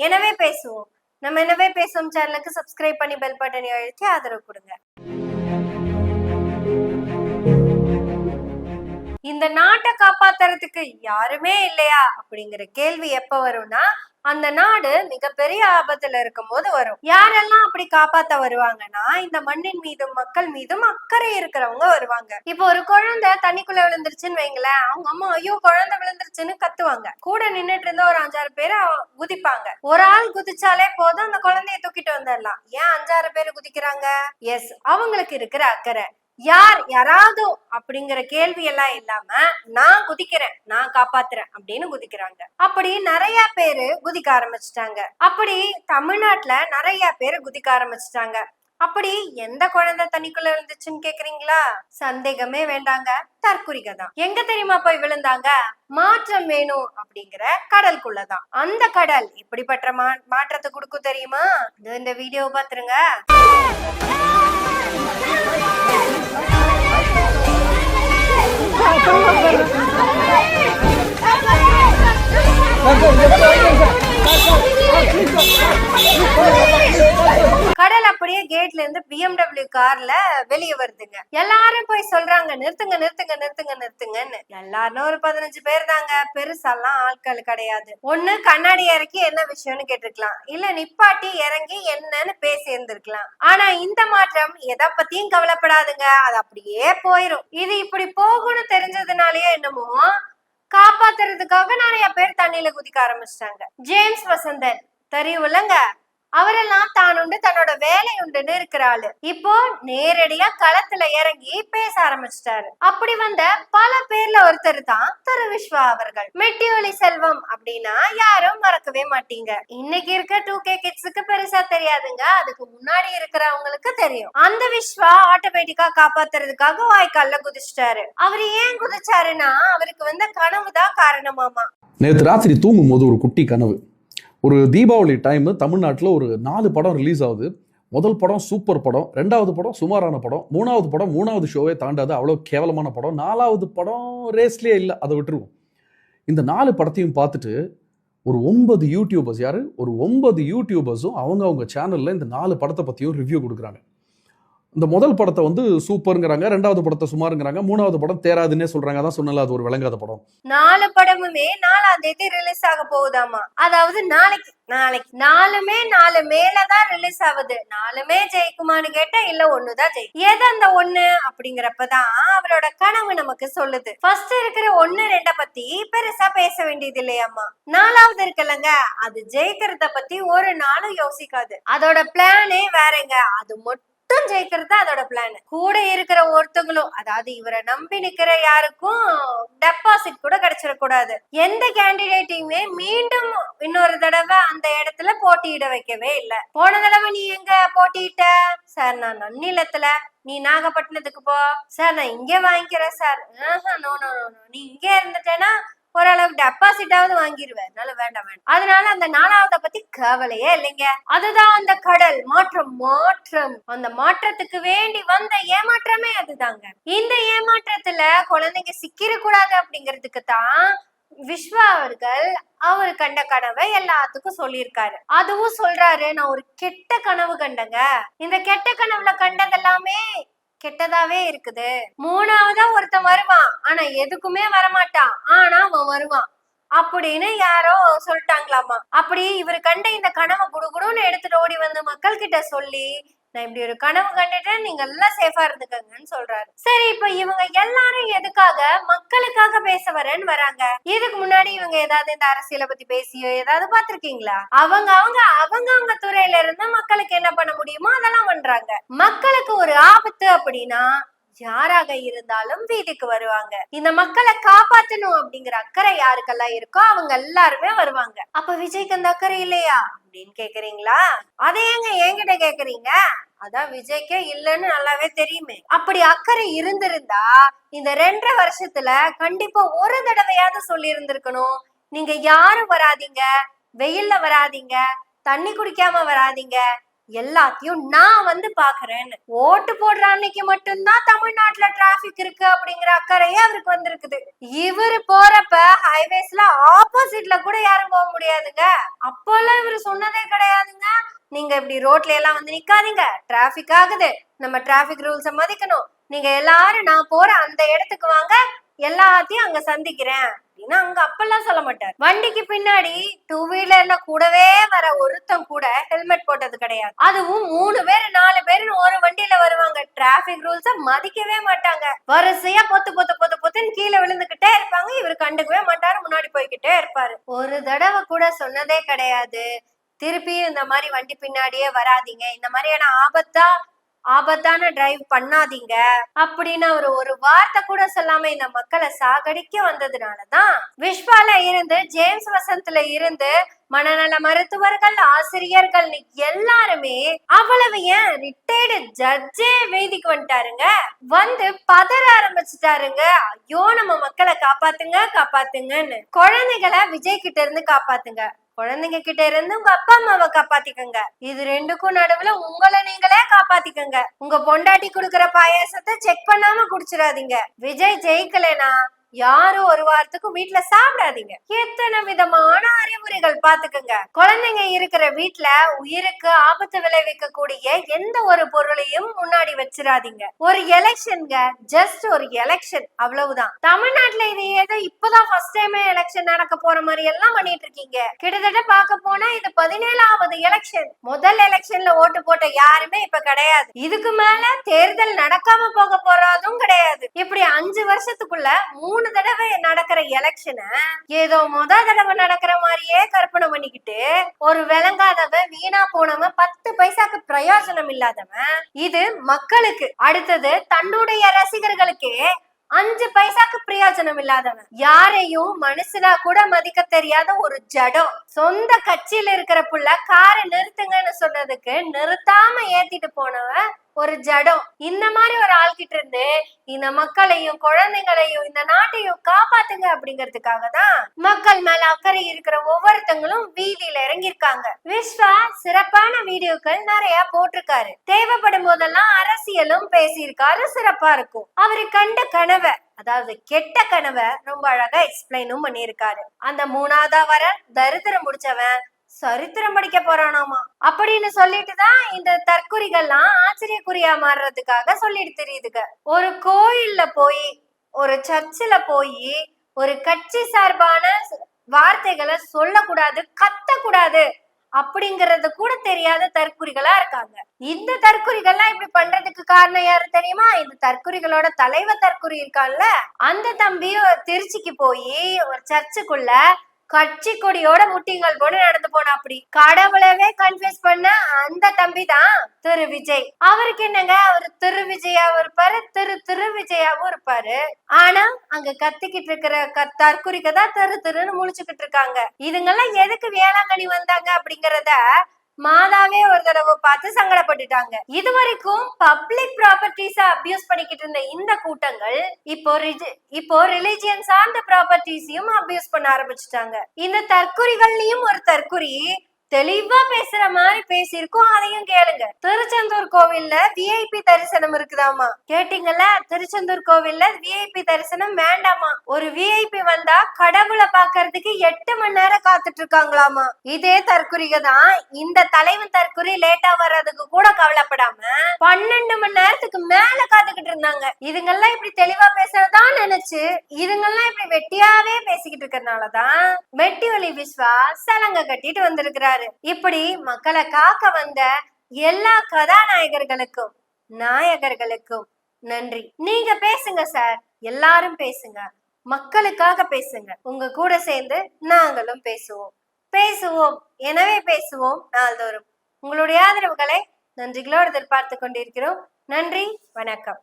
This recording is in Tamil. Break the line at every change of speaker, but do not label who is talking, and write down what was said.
எனவே பேசுவோம். நம்ம எனவே பேசுவோம் சேனலுக்கு சப்ஸ்கிரைப் பண்ணி பெல் பட்டனை அழுத்தி ஆதரவு கொடுங்க. இந்த நாட்டை காப்பாத்துறதுக்கு யாருமே இல்லையா அப்படிங்கிற கேள்வி எப்ப வரும்னா, அந்த நாடு மிகப்பெரிய ஆபத்துல இருக்கும் போது வரும். யாரெல்லாம் அப்படி காப்பாத்த வருவாங்கன்னா, இந்த மண்ணின் மீதும் மக்கள் மீதும் அக்கறை இருக்கிறவங்க வருவாங்க. இப்போ ஒரு குழந்தை தண்ணிக்குள்ள விழுந்துருச்சுன்னு வைங்களேன், அவங்க அம்மா ஐயோ குழந்தை விழுந்துருச்சுன்னு கத்துவாங்க. கூட நின்னுட்டு இருந்த ஒரு 5-6 பேர் குதிப்பாங்க. ஒரு ஆள் குதிச்சாலே போதும், அந்த குழந்தைய தூக்கிட்டு வந்துடலாம். ஏன் 5-6 பேர் குதிக்கிறாங்க? எஸ், அவங்களுக்கு இருக்கிற அக்கறை. யாராவது அப்படிங்கிற கேள்வி எல்லாம் இல்லாம நான் குதிக்கிறேன், நான் காப்பாத்துறேன் அப்படின்னு குதிக்கிறாங்க. அப்படி நிறைய பேரு குதிக்க ஆரம்பிச்சுட்டாங்க. அப்படி தமிழ்நாட்டுல நிறைய பேரு குதிக்க ஆரம்பிச்சுட்டாங்க. அப்படி எந்த குழந்தை தண்ணிக்குள்ள விழுந்துச்சுன்னு கேக்குறீங்களா? சந்தேகமே வேண்டாங்க, தற்குறிக தான். எங்க தெரியுமா போய் விழுந்தாங்க? மாற்றம் வேணும் அப்படிங்கிற கடலுக்குள்ளதான். அந்த கடல் எப்படிப்பட்ட மாற்றத்தை கொடுக்கும் தெரியுமா? இந்த வீடியோ பாத்துருங்க. கடல் அப்படியே கேட்ல இருந்து BMW கார்ல வெளியே வருதுங்க. எல்லாரும் போய் சொல்றாங்க நிறுத்துங்க நிறுத்துங்க நிறுத்துங்க நிறுத்துங்கன்னு. எல்லாரும் ஒரு 15 பேர் தாங்க, பெருசாலாம் ஆட்கள் கிடையாது. ஒண்ணு கண்ணாடி இறக்கி என்ன விஷயம்னு கேட்டுக்கலாம், இல்ல நிப்பாட்டி இறங்கி என்னன்னு பேசி இருந்திருக்கலாம். ஆனா இந்த மாற்றம் எதை பத்தியும் கவலைப்படாதுங்க, அது அப்படியே போயிரும். இது இப்படி போகும்னு தெரிஞ்சதுனாலயே என்னமோ காப்பாத்துறதுக்காக நிறைய பேர் தண்ணியில குதிக்க ஆரம்பிச்சிட்டாங்க. ஜேம்ஸ் வசந்தன் தெரியும்லங்க, அவரெல்லாம் தான் உண்டு தன்னோட வேலை உண்டுன்னு இருக்கிறாள். இப்போ நேரடியா களத்துல இறங்கி பேச ஆரம்பிச்சிட்டாரு. அப்படி வந்த பல பேர்ல ஒருத்தர் தான் திரு விஸ்வா அவர்கள். மெட்டியொலி செல்வம் அப்படின்னா யாரும் மறக்கவே மாட்டீங்க. இன்னைக்கு இருக்க 2K கிட்ஸுக்கு பெருசா தெரியாதுங்க, அதுக்கு முன்னாடி இருக்கிறவங்களுக்கு தெரியும். அந்த விஸ்வா ஆட்டோமேட்டிக்கா காப்பாத்துறதுக்காக வாய்க்கால்ல குதிச்சிட்டாரு. அவர் ஏன் குதிச்சாருன்னா, அவருக்கு வந்த கனவுதான் காரணமாமா.
நேற்று ராத்திரி தூங்கும் போது ஒரு குட்டி கனவு. ஒரு தீபாவளி டைமு தமிழ்நாட்டில் ஒரு 4 படம் ரிலீஸ் ஆகுது. முதல் படம் சூப்பர் படம், 2வது படம் சுமாரான படம், 3வது படம் 3வது ஷோவே தாண்டாது, அவ்வளோ கேவலமான படம், 4வது படம் ரேஸ்லேயே இல்லை, அதை விட்டுருவோம். இந்த 4 படத்தையும் பார்த்துட்டு ஒரு 9 யூடியூபர்ஸ், ஒரு 9 யூடியூபர்ஸும் அவங்க சேனலில் இந்த 4 படத்தை பற்றியும் ரிவ்யூ கொடுக்குறாங்க. இந்த முதல் படத்தை வந்து சூப்பருங்கிறாங்க, 2வது படத்தை சுமாருங்கிறாங்க, 3வது படம் தேராதுன்னே சொல்றாங்க. அதான் சொன்னல, அது ஒரு விளங்காத படம்.
4 படமுமே 4ஆம் தேதி ரிலீஸ் ஆக போகுதாமா. அதாவது நாளைக்கு 4 மேலதான் ரிலீஸ் ஆகுது. 4மே ஜெயிக்குமான்னு கேட்டா இல்ல, 1தான் ஜெயிக்கும். எது அந்த 1 அப்படிங்கிறப்பதான் அவரோட கனவு நமக்கு சொல்லுது. ஃபர்ஸ்ட் இருக்கிற 1, 2 பத்தி பெருசா பேச வேண்டியது இல்லையாமா. 4வது இருக்குல்லங்க, அது ஜெயிக்கிறத பத்தி ஒரு நாளும் யோசிக்காது. அதோட பிளானே வேறங்க, அது மட்டும் ஜெயிக்கிறது அதோட பிளான். கூட இருக்கிற ஒருத்தங்களும், அதாவது இவரை நம்பி நிக்கிற யாருக்கும் டெபாசிட் கூட கிடைச்சிடக்கூடாது. எந்த கேண்டிடேட்டையுமே மீண்டும் இன்னொரு தடவை அந்த இடத்துல போட்டியிட வைக்கவே இல்லை. போன தடவை நீ எங்க போட்டியிட்ட சார்? நான் நன்னிலத்துல. நீ நாகப்பட்டினத்துக்கு போ சார், நான் இங்கே வாங்கிக்கிறேன் சார். நோ நோ நோ, நீ இங்கே இருந்துட்டேன்னா ஓரளவு டெபாசிட்டாவது வாங்கிடுவேன், அதனால வேண்டாம். அதனால அந்த 4வது பத்தி கவலையே இல்லைங்க. அதுதான் அந்த கடல் மாற்றம். அந்த மாற்றத்துக்கு வேண்டி வந்த ஏமாற்றமே அதுதாங்க. இந்த ஏமாற்றத்துல குழந்தைங்க சிக்கிடக்கூடாது அப்படிங்கிறதுக்கு தான் விஸ்வா அவர்கள் அவர் கண்ட கனவை எல்லாத்துக்கும் சொல்லியிருக்காரு. அதுவும் சொல்றாரு, நான் ஒரு கெட்ட கனவு கண்டங்க, இந்த கெட்ட கனவுல கண்டதெல்லாமே கெட்டதாவே இருக்குது. 3வதா ஒருத்தன் வருவான், ஆனா எதுக்குமே வரமாட்டான், ஆனா அவன் வருவான் அப்படின்னு யாரோ சொல்லிட்டாங்களாமா. அப்படி இவரு கண்ட இந்த கனவை குடுகுடுன்னு எடுத்துட்டு ஓடி வந்து மக்கள் கிட்ட சொல்லி, நான் இப்படி ஒரு கனவு கண்டுட்டேன், நீங்க எல்லாம் சேஃபா இருந்துக்கங்கன்னு சொல்றாரு. சரி, இப்ப இவங்க எல்லாரும் எதுக்காக மக்களுக்காக பேச வரேன்னு வராங்க? இதுக்கு முன்னாடி இவங்க ஏதாவது இந்த அரசியலை பத்தி பேசியோ ஏதாவது பாத்திருக்கீங்களா? அவங்க துறையில இருந்து மக்களுக்கு என்ன பண்ண முடியுமோ அதெல்லாம் பண்றாங்க. மக்களுக்கு ஒரு ஆபத்து அப்படின்னா யாராக இருந்தாலும் வீட்டுக்கு வருவாங்க. இந்த மக்களை காப்பாற்றணும் அப்படிங்கிற அக்கறை யாருக்கெல்லாம் இருக்கோ அவங்க எல்லாருமே வருவாங்க. அப்ப விஜய்க்கு அந்த அக்கறை இல்லையா அப்படின்னு கேக்குறீங்களா? அதை ஏங்க என்கிட்ட கேக்குறீங்க? அதான் விஜய்க்கே இல்லைன்னு நல்லாவே தெரியுமே. அப்படி அக்கறை இருந்திருந்தா இந்த 2.5 வருஷத்துல கண்டிப்பா ஒரு தடவையாவது சொல்லி இருந்திருக்கணும், நீங்க யாரும் வராதீங்க, வெயில்ல வராதீங்க, தண்ணி குடிக்காம வராதீங்க, எல்லாத்தையும் நான் வந்து பாக்குறேன்னு. ஓட்டு போடுற அன்னைக்கு மட்டும்தான் தமிழ்நாட்டுல டிராபிக் இருக்கு அப்படிங்கிற அக்கறையே அவருக்கு வந்திருக்குது. இவரு போறப்ப ஹைவேஸ்ல ஆப்போசிட்ல கூட யாரும் போக முடியாதுங்க. அப்போல்லாம் இவரு சொன்னதே கிடையாதுங்க. நீங்க இப்படி ரோட்ல எல்லாம் வந்து நிக்காதீங்க, டிராபிக் ஆகுது, நம்ம டிராபிக் ரூல்ஸ மதிக்கணும், நீங்க எல்லாரும் நான் போற அந்த இடத்துக்கு வாங்க, எல்லாத்தையும் அங்க சந்திக்கிறேன் அப்படின்னா அங்க அப்பெல்லாம் சொல்ல மாட்டார். வண்டிக்கு பின்னாடி 2 வீலர்ல கூடவே வர ஒருத்தன் கூட ஹெல்மெட் போட்டது கிடையாது. அதுவும் 3 பேர் 4 பேருன்னு ஒரு வண்டியில வருவாங்க. டிராபிக் ரூல்ஸ மதிக்கவே மாட்டாங்க. வரிசையா பொத்துன்னு கீழே விழுந்துகிட்டே இருப்பாங்க. இவரு கண்டுக்கவே மாட்டாரு, முன்னாடி போய்கிட்டே இருப்பாரு. ஒரு தடவை கூட சொன்னதே கிடையாது திருப்பியும் இந்த மாதிரி வண்டி பின்னாடியே வராதீங்க, இந்த மாதிரியான ஆபத்தான டிரைவ் பண்ணாதீங்க அப்படின்னு அவரு ஒரு வார்த்தை கூட சொல்லாம இந்த மக்களை சாகடிக்க வந்ததுனாலதான் விஸ்வால இருந்து ஜேம்ஸ் வசந்த்ல இருந்து மனநல மருத்துவர்கள், ஆசிரியர்கள் எல்லாருமே, அவ்வளவு ஏன் ரிட்டையர்டு ஜட்ஜே வேதிக்கு வந்துட்டாருங்க. வந்து பதற ஆரம்பிச்சுட்டாருங்க. ஐயோ நம்ம மக்களை காப்பாத்துங்கன்னு. குழந்தைகளை விஜய் கிட்ட இருந்து காப்பாத்துங்க, குழந்தைங்க கிட்ட இருந்து உங்க அப்பா அம்மாவை காப்பாத்திக்கங்க, இது ரெண்டுக்கும் நடுவுல உங்களை நீங்களே காப்பாத்திக்கங்க. உங்க பொண்டாட்டி குடுக்கற பாயாசத்தை செக் பண்ணாம குடிச்சிடாதீங்க. விஜய் ஜெயிக்கலைனா யாரும் ஒரு வாரத்துக்கு வீட்டுல சாப்பிடாதீங்க. எத்தனை விதமான அறிவுரைகள் பாத்துக்கங்க. குழந்தைங்க இருக்கிற வீட்டுல உயிருக்கு ஆபத்து விளைவிக்க கூடிய எந்த ஒரு பொருளையும் முன்னாடி வச்சிடாதீங்க. ஒரு எலெக்ஷன்ங்க, ஜஸ்ட் ஒரு எலெக்ஷன், அவ்வளவுதான். தமிழ்நாட்டுல இது ஏதோ இப்பதான் ஃபர்ஸ்ட் டைம் எலெக்ஷன் நடக்க போற மாதிரி எல்லாம் பண்ணிட்டு இருக்கீங்க. கிட்டத்தட்ட பார்க்க போனா இது 17வது எலெக்ஷன். முதல் எலெக்ஷன்ல ஓட்டு போட்ட யாருமே இப்ப கிடையாது. இதுக்கு மேல தேர்தல் நடக்காம போக போறதும் கிடையாது. இப்படி 5 வருஷத்துக்குள்ள 3 தடவை நடக்கிற எலெக்ஷனை ஏதோ தடவை நடக்கிற மாதிரியே கற்பனை பண்ணிக்கிட்டு ஒரு விளங்காதவன், வீணா போனவன், 10 பைசாக்கு பிரயோஜனம் இல்லாதவன், இது மக்களுக்கு அடுத்தது தன்னுடைய ரசிகர்களுக்கே 5 பைசாக்கு பிரயோஜனம் இல்லாதவன், யாரையும் மனுஷனா கூட மதிக்க தெரியாத ஒரு ஜடம், சொந்த கட்சியில இருக்கிற புள்ள காரை நிறுத்துங்கன்னு சொன்னதுக்கு நிறுத்தாம ஏத்திட்டு போனவன் ஒரு ஜடம். இந்த மாதிரி ஒரு ஆள்கிட்ட இருந்து இந்த மக்களையும் குழந்தைங்களையும் இந்த நாட்டையும் காப்பாத்துங்க அப்படிங்கிறதுக்காக தான் மக்கள் மேல அக்கறை இருக்கிற ஒவ்வொருத்தங்களும் வீதியில இறங்கியிருக்காங்க. விஸ்வா சிறப்பான வீடியோக்கள் நிறைய போட்டிருக்காரு. தேவைப்படும் போதெல்லாம் அரசியலும் பேசியிருக்காரு, சிறப்பா இருக்கும். அவரு கண்ட கனவை, அதாவது கெட்ட கனவை ரொம்ப அழகா எக்ஸ்பிளைனும் பண்ணியிருக்காரு. அந்த 3ஆவதா வர தரித்திரம் முடிச்சவன் சரித்திரம் படிக்க போறானாமா அப்படின்னு சொல்லிட்டுதான் இந்த தற்குறிகள்லாம் ஆச்சரியக்குறியா மாறுறதுக்காக சொல்லிட்டு தெரியுதுங்க. ஒரு கோயில்ல போய், ஒரு சர்ச்சில் போய் ஒரு கட்சி சார்பான வார்த்தைகளை சொல்லக்கூடாது, கத்தக்கூடாது அப்படிங்கறது கூட தெரியாத தற்குறிகளா இருக்காங்க. இந்த தற்குறிகள்லாம் இப்படி பண்றதுக்கு காரணம் யாரு தெரியுமா? இந்த தற்குறிகளோட தலைவர் தற்குறி இருக்கான்ல, அந்த தம்பி திருச்சிக்கு போய் ஒரு சர்ச்சுக்குள்ள கட்சி கொடியோட முட்டிங்கள் போட நடந்து போனா. அப்படி கடவுளவே கன்ஃபியூஸ் பண்ண அந்த தம்பி தான் திரு விஜய். அவருக்கு என்னங்க, அவரு திரு விஜயாவும் இருப்பாரு, திரு விஜயாவும் இருப்பாரு. ஆனா அங்க கத்திக்கிட்டு இருக்கிற தற்குறிக்க தான் திருன்னு முழிச்சுக்கிட்டு இருக்காங்க. இதுங்கெல்லாம் எதுக்கு வேளாங்கண்ணி வந்தாங்க அப்படிங்கறத மாதாவே ஒரு தடவை பார்த்து சங்கடப்பட்டுட்டாங்க. இது வரைக்கும் பப்ளிக் ப்ராப்பர்ட்டிஸ அபியூஸ் பண்ணிக்கிட்டு இருந்த இந்த கூட்டங்கள் இப்போ ரிலிஜியன் சார்ந்த ப்ராப்பர்ட்டிஸையும் அபியூஸ் பண்ண ஆரம்பிச்சுட்டாங்க. இந்த தற்குறிகள்லயும் ஒரு தற்குறி தெளிவா பேசுற மாதிரி பேசியிருக்கோம், அதையும் கேளுங்க. திருச்செந்தூர் கோவில்ல விஐபி தரிசனம் இருக்குதாமா. கேட்டீங்கல்ல? திருச்செந்தூர் கோவில்ல விஐபி தரிசனம் வேண்டாமா. ஒரு விஐபி வந்தா கடவுளை பாக்குறதுக்கு 8 மணி நேரம் காத்துட்டு இருக்காங்களாமா. இதே தற்குறிக தான் இந்த தலைவன் தற்குறி லேட்டா வர்றதுக்கு கூட கவலைப்படாம 12 மணி நேரத்துக்கு மேல காத்துக்கிட்டு இருந்தாங்க. இதுங்கெல்லாம் இப்படி தெளிவா பேசுறதான் நினைச்சு இதுங்கெல்லாம் இப்படி வெட்டியாவே பேசிக்கிட்டு இருக்கறனாலதான் வெட்டி ஒலி விஸ்வா சலங்க கட்டிட்டு வந்திருக்கிறாரு. இப்படி மக்களை காக்க வந்த எல்லா கதாநாயகர்களுக்கும் நாயகர்களுக்கும் நன்றி. நீங்க பேசுங்க சார், எல்லாரும் பேசுங்க, மக்களுக்காக பேசுங்க. உங்க கூட சேர்ந்து நாங்களும் பேசுவோம். எனவே பேசுவோம் நாள்தோறும். உங்களுடைய ஆதரவுகளை நன்றிகளோடு எதிர்பார்த்து கொண்டிருக்கிறோம். நன்றி, வணக்கம்.